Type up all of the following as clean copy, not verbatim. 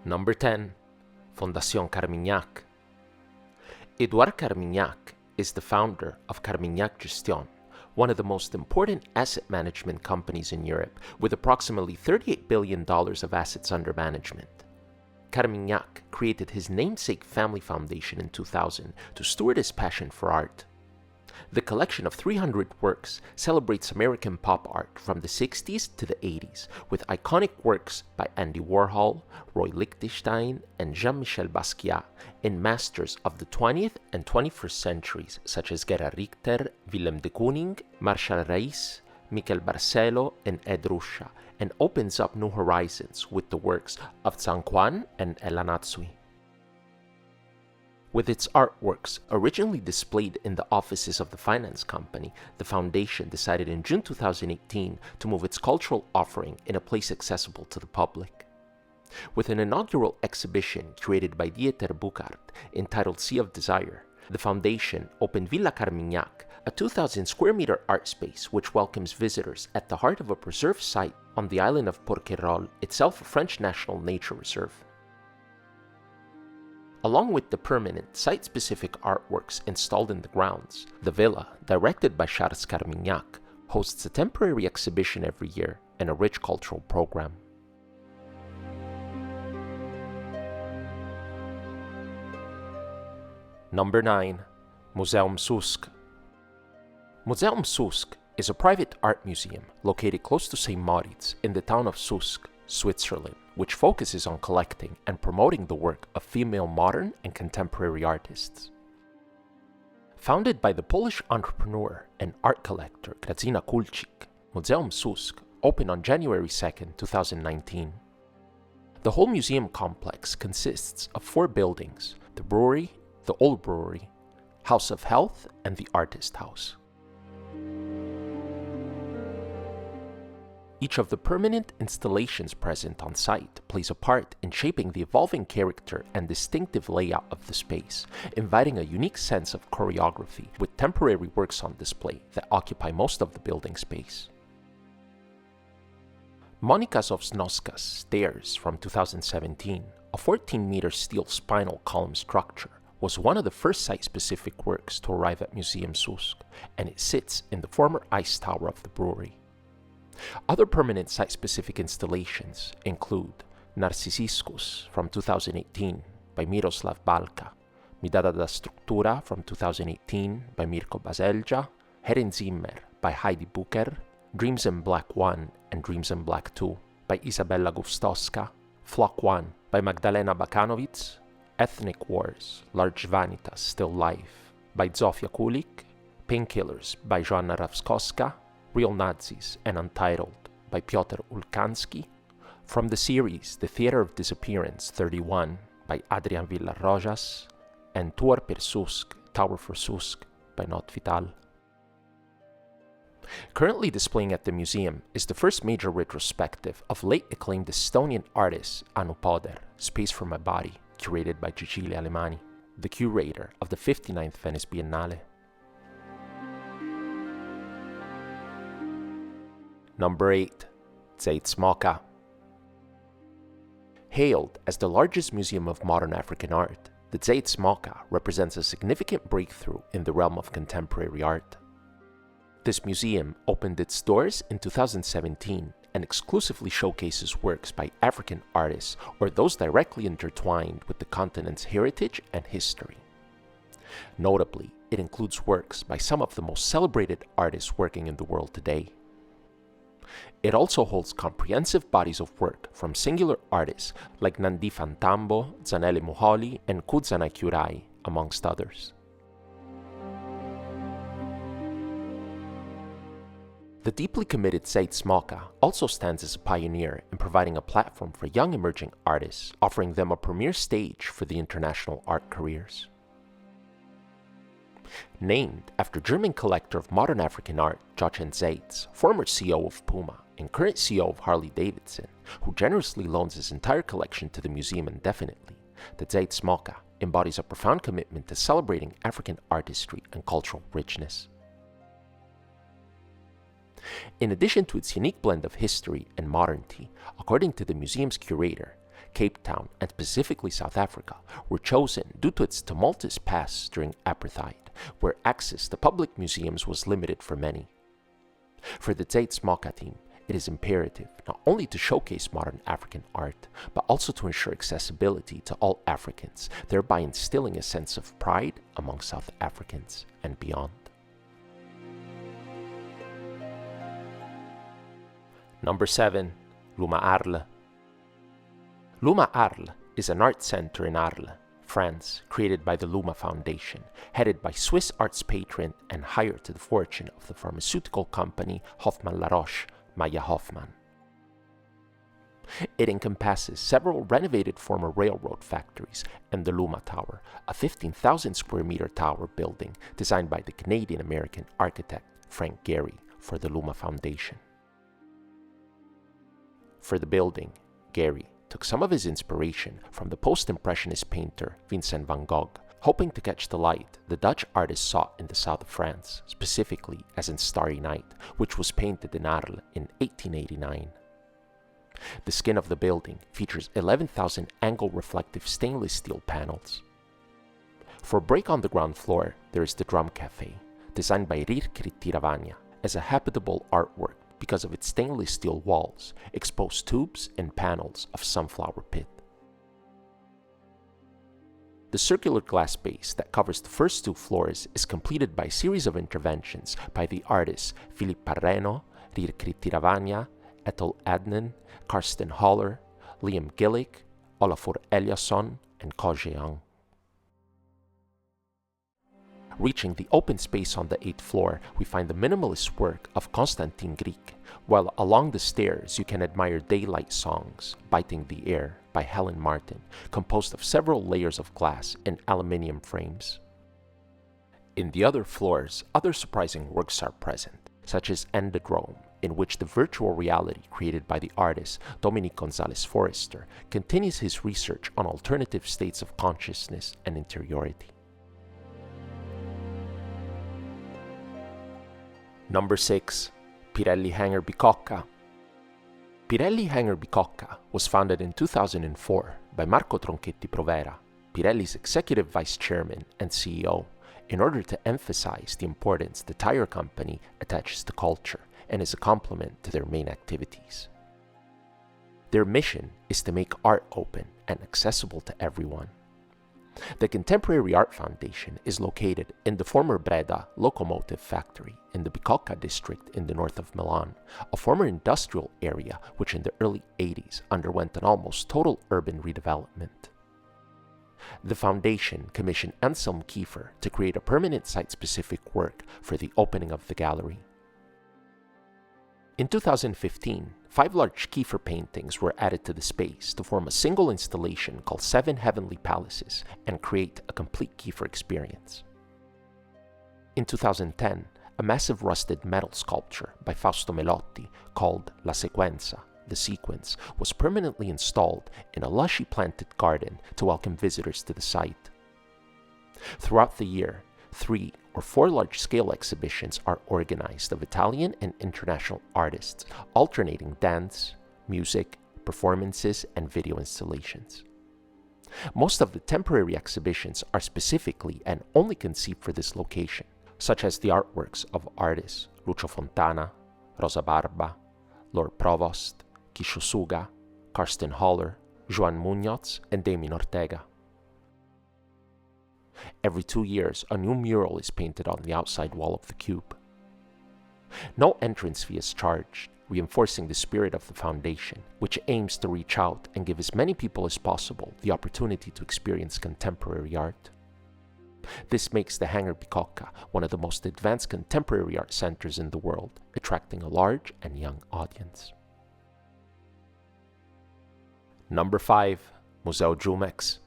Number 10. Fondation Carmignac. Édouard Carmignac is the founder of Carmignac Gestion, one of the most important asset management companies in Europe, with approximately $38 billion of assets under management. Carmignac created his namesake family foundation in 2000 to steward his passion for art. The collection of 300 works celebrates American pop art from the 60s to the 80s, with iconic works by Andy Warhol, Roy Lichtenstein, and Jean-Michel Basquiat, and masters of the 20th and 21st centuries such as Gerhard Richter, Willem de Kooning, Marshall Reis, Michel Barcelo, and Ed Ruscha, and opens up new horizons with the works of Zhang Quan and Ella Natsui. With its artworks originally displayed in the offices of the finance company, the foundation decided in June 2018 to move its cultural offering in a place accessible to the public. With an inaugural exhibition curated by Dieter Buchart entitled Sea of Desire, the foundation opened Villa Carmignac, a 2,000 square meter art space which welcomes visitors at the heart of a preserved site on the island of Porquerolles, itself a French national nature reserve. Along with the permanent, site-specific artworks installed in the grounds, the villa, directed by Charles Carmignac, hosts a temporary exhibition every year and a rich cultural program. Number 9. Muzeum Susch. Muzeum Susch is a private art museum located close to St. Moritz in the town of Susch, Switzerland, which focuses on collecting and promoting the work of female modern and contemporary artists. Founded by the Polish entrepreneur and art collector Grażyna Kulczyk, Muzeum Susch opened on January 2, 2019. The whole museum complex consists of 4 buildings: the brewery, the Old Brewery, House of Health, and the Artist House. Each of the permanent installations present on site plays a part in shaping the evolving character and distinctive layout of the space, inviting a unique sense of choreography with temporary works on display that occupy most of the building space. Monika Sosnowska's Stairs from 2017, a 14-meter steel spinal column structure, was one of the first site-specific works to arrive at Muzeum Susch, and it sits in the former ice tower of the brewery. Other permanent site-specific installations include Narcisiscus from 2018 by Miroslav Balka, Midada da Struttura from 2018 by Mirko Baselja, Herrenzimmer by Heidi Bucher, Dreams in Black 1 and Dreams in Black 2 by Isabella Gustowska, Flock 1 by Magdalena Bakanovic, Ethnic Wars, Large Vanitas, Still Life by Zofia Kulik, Painkillers by Joanna Rawskowska, Real Nazis and Untitled by Piotr Ulkanski, from the series The Theater of Disappearance 31 by Adrian Villarrojas, and Tour per Susch, Tower for Susch by Not Vital. Currently displaying at the museum is the first major retrospective of late acclaimed Estonian artist Anu Poder, Space for My Body, curated by Cecilia Alemani, the curator of the 59th Venice Biennale. Number 8. Zeitz Mocha. Hailed as the largest museum of modern African art, the Zeitz Mocha represents a significant breakthrough in the realm of contemporary art. This museum opened its doors in 2017 and exclusively showcases works by African artists or those directly intertwined with the continent's heritage and history. Notably, it includes works by some of the most celebrated artists working in the world today. It also holds comprehensive bodies of work from singular artists like Nandi Fantambo, Zanele Muholi, and Kudzana Kyurai, amongst others. The deeply committed Zeitz Mocha also stands as a pioneer in providing a platform for young emerging artists, offering them a premier stage for the international art careers. Named after German collector of modern African art Jochen Zeitz, former CEO of Puma and current CEO of Harley-Davidson, who generously loans his entire collection to the museum indefinitely, the Zeitz Mocha embodies a profound commitment to celebrating African artistry and cultural richness. In addition to its unique blend of history and modernity, according to the museum's curator, Cape Town, and specifically South Africa, were chosen due to its tumultuous past during apartheid, where access to public museums was limited for many. For the Zeitz Mocha team, it is imperative not only to showcase modern African art, but also to ensure accessibility to all Africans, thereby instilling a sense of pride among South Africans and beyond. Number 7. Luma Arles. Luma Arles is an art center in Arles, France, created by the Luma Foundation, headed by Swiss arts patron and heir to the fortune of the pharmaceutical company Hoffmann La Roche, Maya Hoffmann. It encompasses several renovated former railroad factories and the Luma Tower, a 15,000 square meter tower building designed by the Canadian-American architect Frank Gehry for the Luma Foundation. For the building, Gehry took some of his inspiration from the post-impressionist painter Vincent van Gogh, hoping to catch the light the Dutch artist sought in the south of France, specifically as in Starry Night, which was painted in Arles in 1889. The skin of the building features 11,000 angle-reflective stainless steel panels. For a break on the ground floor, there is the Drum Café, designed by Rirkri Tiravagna as a habitable artwork because of its stainless steel walls, exposed tubes, and panels of sunflower pit. The circular glass base that covers the first 2 floors is completed by a series of interventions by the artists Philippe Parreno, Rirkri Tiravagna, Ethel Adnan, Karsten Haller, Liam Gillick, Olafur Eliasson, and Ko Jeong. Reaching the open space on the 8th floor, we find the minimalist work of Constantin Grieg, while along the stairs you can admire Daylight Songs, Biting the Air by Helen Martin, composed of several layers of glass and aluminium frames. In the other floors, other surprising works are present, such as Endodrome, in which the virtual reality created by the artist Dominique Gonzalez Forrester continues his research on alternative states of consciousness and interiority. Number 6. Pirelli Hangar Bicocca. Pirelli Hangar Bicocca was founded in 2004 by Marco Tronchetti Provera, Pirelli's executive vice chairman and CEO, in order to emphasize the importance the tire company attaches to culture and is a complement to their main activities. Their mission is to make art open and accessible to everyone. The Contemporary Art Foundation is located in the former Breda locomotive factory in the Bicocca district in the north of Milan, a former industrial area which in the early 80s underwent an almost total urban redevelopment. The foundation commissioned Anselm Kiefer to create a permanent site-specific work for the opening of the gallery. In 2015, 5 large Kiefer paintings were added to the space to form a single installation called 7 Heavenly Palaces and create a complete Kiefer experience. In 2010, a massive rusted metal sculpture by Fausto Melotti called La Sequenza, the sequence, was permanently installed in a lushly planted garden to welcome visitors to the site. Throughout the year, 3 or 4 large-scale exhibitions are organized of Italian and international artists, alternating dance, music, performances, and video installations. Most of the temporary exhibitions are specifically and only conceived for this location, such as the artworks of artists Lucio Fontana, Rosa Barba, Lord Provost, Kisho Suga, Karsten Haller, Joan Munoz, and Damien Ortega. Every 2 years, a new mural is painted on the outside wall of the cube. No entrance fee is charged, reinforcing the spirit of the foundation, which aims to reach out and give as many people as possible the opportunity to experience contemporary art. This makes the Hangar Bicocca one of the most advanced contemporary art centers in the world, attracting a large and young audience. Number 5. Museo Jumex.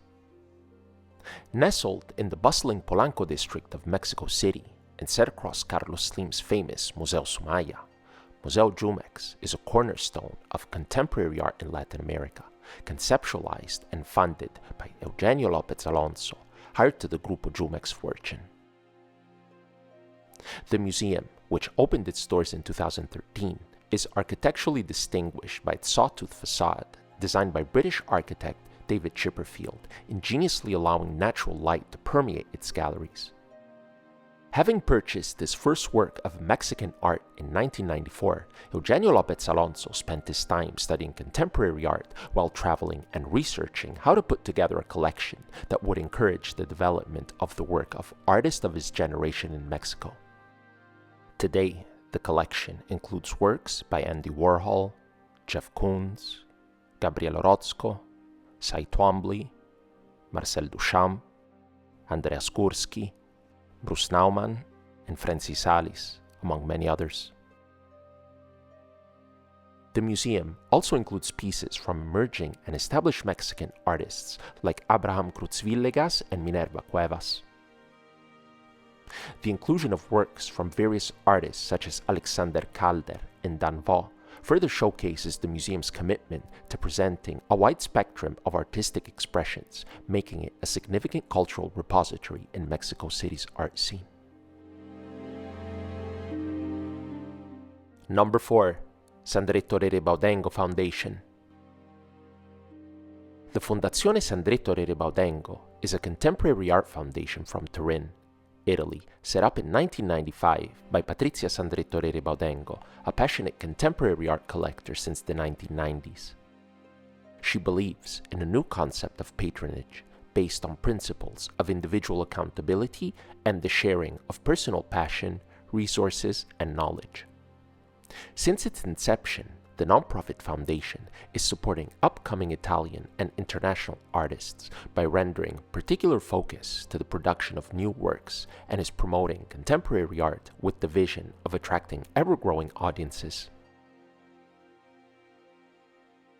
Nestled in the bustling Polanco district of Mexico City and set across Carlos Slim's famous Museo Sumaya, Museo Jumex is a cornerstone of contemporary art in Latin America, conceptualized and funded by Eugenio Lopez Alonso, hired to the Grupo Jumex fortune. The museum, which opened its doors in 2013, is architecturally distinguished by its sawtooth facade, designed by British architect David Chipperfield, ingeniously allowing natural light to permeate its galleries. Having purchased his first work of Mexican art in 1994, Eugenio Lopez Alonso spent his time studying contemporary art while traveling and researching how to put together a collection that would encourage the development of the work of artists of his generation in Mexico. Today, the collection includes works by Andy Warhol, Jeff Koons, Gabriel Orozco, Cy Twombly, Marcel Duchamp, Andreas Gursky, Bruce Nauman, and Francis Alice, among many others. The museum also includes pieces from emerging and established Mexican artists like Abraham Cruz Villegas and Minerva Cuevas. The inclusion of works from various artists such as Alexander Calder and Dan Vaux further showcases the museum's commitment to presenting a wide spectrum of artistic expressions, making it a significant cultural repository in Mexico City's art scene. Number 4. Sandretto Rebaudengo Foundation. The Fondazione Sandretto Rebaudengo is a contemporary art foundation from Turin, Italy, set up in 1995 by Patrizia Sandretto Rebaudengo, a passionate contemporary art collector since the 1990s. She believes in a new concept of patronage based on principles of individual accountability and the sharing of personal passion, resources, and knowledge. Since its inception, the nonprofit foundation is supporting upcoming Italian and international artists by rendering particular focus to the production of new works and is promoting contemporary art with the vision of attracting ever-growing audiences.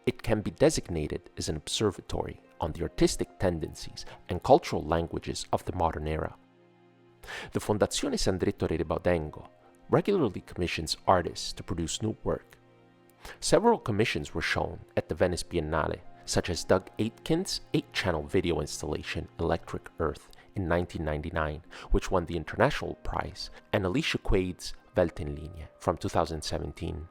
It can be designated as an observatory on the artistic tendencies and cultural languages of the modern era. The Fondazione Sandretto Rebaudengo regularly commissions artists to produce new work. Several commissions were shown at the Venice Biennale, such as Doug Aitken's 8-channel video installation Electric Earth in 1999, which won the International Prize, and Alicia Quaid's Weltenlinie from 2017.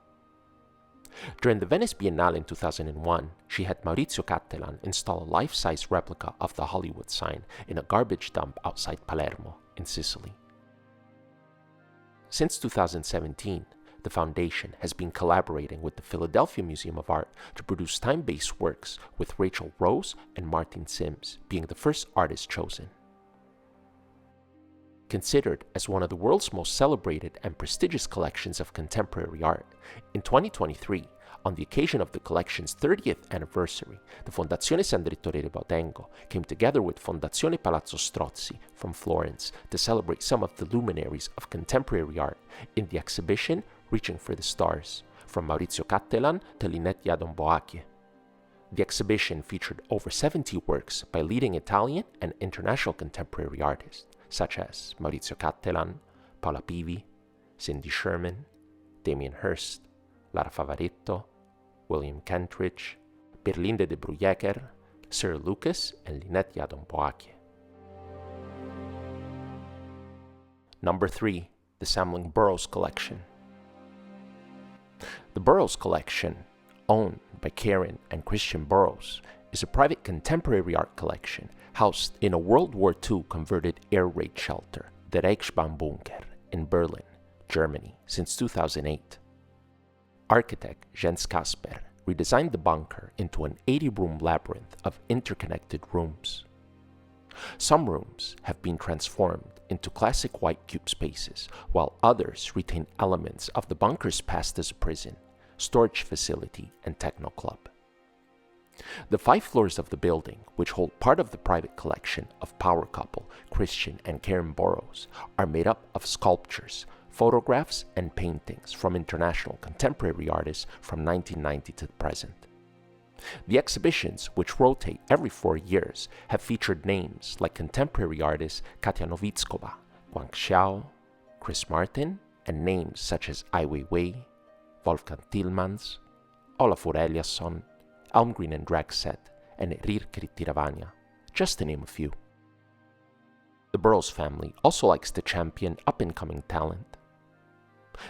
During the Venice Biennale in 2001, she had Maurizio Cattelan install a life-size replica of the Hollywood sign in a garbage dump outside Palermo, in Sicily. Since 2017, the foundation has been collaborating with the Philadelphia Museum of Art to produce time-based works, with Rachel Rose and Martin Sims being the first artists chosen. Considered as one of the world's most celebrated and prestigious collections of contemporary art, in 2023, on the occasion of the collection's 30th anniversary, the Fondazione Sandretto Rebaudengo came together with Fondazione Palazzo Strozzi from Florence to celebrate some of the luminaries of contemporary art in the exhibition Reaching for the Stars, from Maurizio Cattelan to Lynette Yadon-Boakye. The exhibition featured over 70 works by leading Italian and international contemporary artists, such as Maurizio Cattelan, Paola Pivi, Cindy Sherman, Damien Hirst, Lara Favaretto, William Kentridge, Berlinde de Bruyecker, Cyril Lucas, and Lynette Yadon-Boakye. Number 3. The Sammlung Boros Collection. The Boros Collection, owned by Karen and Christian Boros, is a private contemporary art collection housed in a World War II converted air raid shelter, the Reichsbahnbunker, in Berlin, Germany, since 2008. Architect Jens Kasper redesigned the bunker into an 80-room labyrinth of interconnected rooms. Some rooms have been transformed into classic white cube spaces, while others retain elements of the bunker's past as a prison, storage facility, and techno club. The 5 floors of the building, which hold part of the private collection of power couple Christian and Karen Boros, are made up of sculptures, photographs, and paintings from international contemporary artists from 1990 to the present. The exhibitions, which rotate every 4 years, have featured names like contemporary artists Katia Novitskova, Guang Xiao, Chris Martin, and names such as Ai Weiwei, Wolfgang Tillmans, Olafur Eliasson, Almgren and Dragset, and Rir Kritiravanya, just to name a few. The Boros family also likes to champion up-and-coming talent.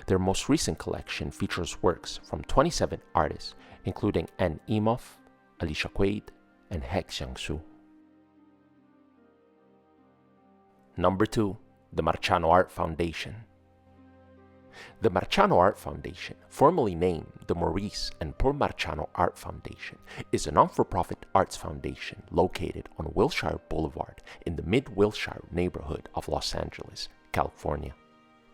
Their most recent collection features works from 27 artists, including Anne Imhoff, Alicia Quaid, and Hek Xiangsu. Number 2. The Marciano Art Foundation. The Marciano Art Foundation, formerly named the Maurice and Paul Marciano Art Foundation, is a non-for-profit arts foundation located on Wilshire Boulevard in the Mid-Wilshire neighborhood of Los Angeles, California.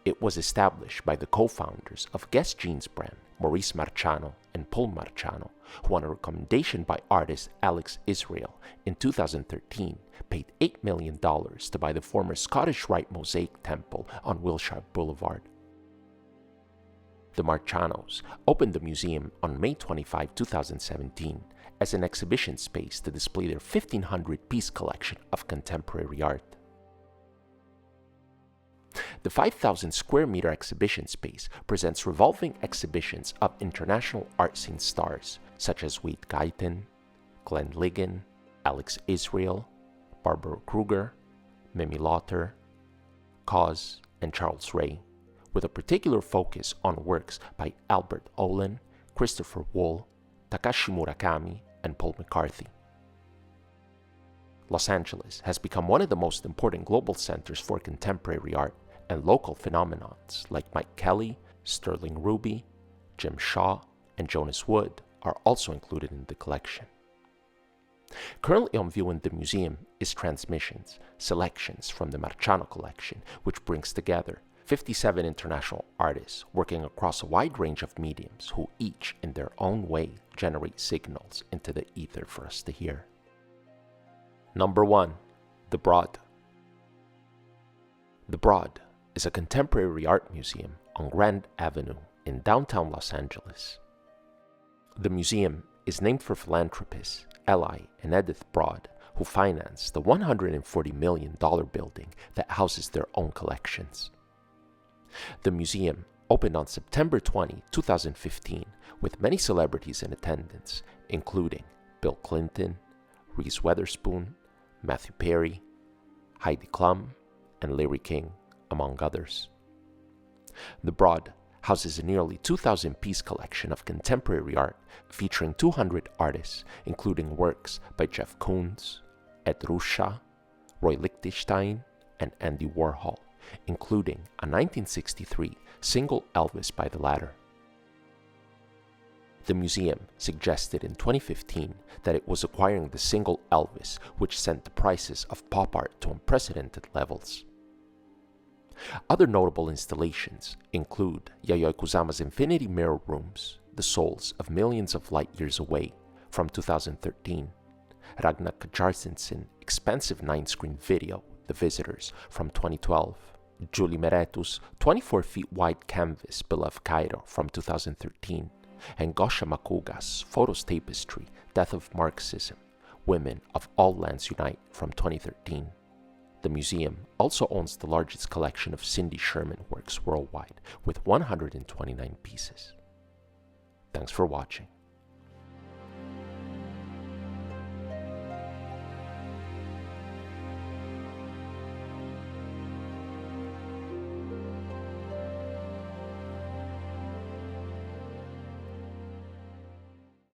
It was established by the co-founders of Guess Jeans brand, Maurice Marciano and Paul Marciano, who on a recommendation by artist Alex Israel in 2013 paid $8 million to buy the former Scottish Rite Mosaic Temple on Wilshire Boulevard. The Marcianos opened the museum on May 25, 2017 as an exhibition space to display their 1,500-piece collection of contemporary art. The 5,000 square meter exhibition space presents revolving exhibitions of international art scene stars such as Wade Guyton, Glenn Ligon, Alex Israel, Barbara Kruger, Mimi Lauter, Cause, and Charles Ray, with a particular focus on works by Albert Olin, Christopher Wool, Takashi Murakami, and Paul McCarthy. Los Angeles has become one of the most important global centers for contemporary art, and local phenomenons like Mike Kelly, Sterling Ruby, Jim Shaw, and Jonas Wood are also included in the collection. Currently on view in the museum is Transmissions, selections from the Marciano Collection, which brings together 57 international artists working across a wide range of mediums who each in their own way generate signals into the ether for us to hear. Number 1. The Broad. The Broad is a contemporary art museum on Grand Avenue in downtown Los Angeles. The museum is named for philanthropists Eli and Edith Broad, who financed the $140 million building that houses their own collections. The museum opened on September 20, 2015, with many celebrities in attendance, including Bill Clinton, Reese Witherspoon, Matthew Perry, Heidi Klum, and Larry King, among others. The Broad houses a nearly 2,000-piece collection of contemporary art featuring 200 artists, including works by Jeff Koons, Ed Ruscha, Roy Lichtenstein, and Andy Warhol, including a 1963 single Elvis by the latter. The museum suggested in 2015 that it was acquiring the single Elvis, which sent the prices of pop art to unprecedented levels. Other notable installations include Yayoi Kusama's Infinity Mirror Rooms, The Souls of Millions of Light Years Away, from 2013, Ragnar Kjartansens' expansive 9-screen video, The Visitors, from 2012, Julie Meretu's 24-feet-wide canvas, Beloved Cairo, from 2013, and Gosha Makuga's photos tapestry, Death of Marxism, Women of All Lands Unite, from 2013. The museum also owns the largest collection of Cindy Sherman works worldwide, with 129 pieces. Thanks for watching.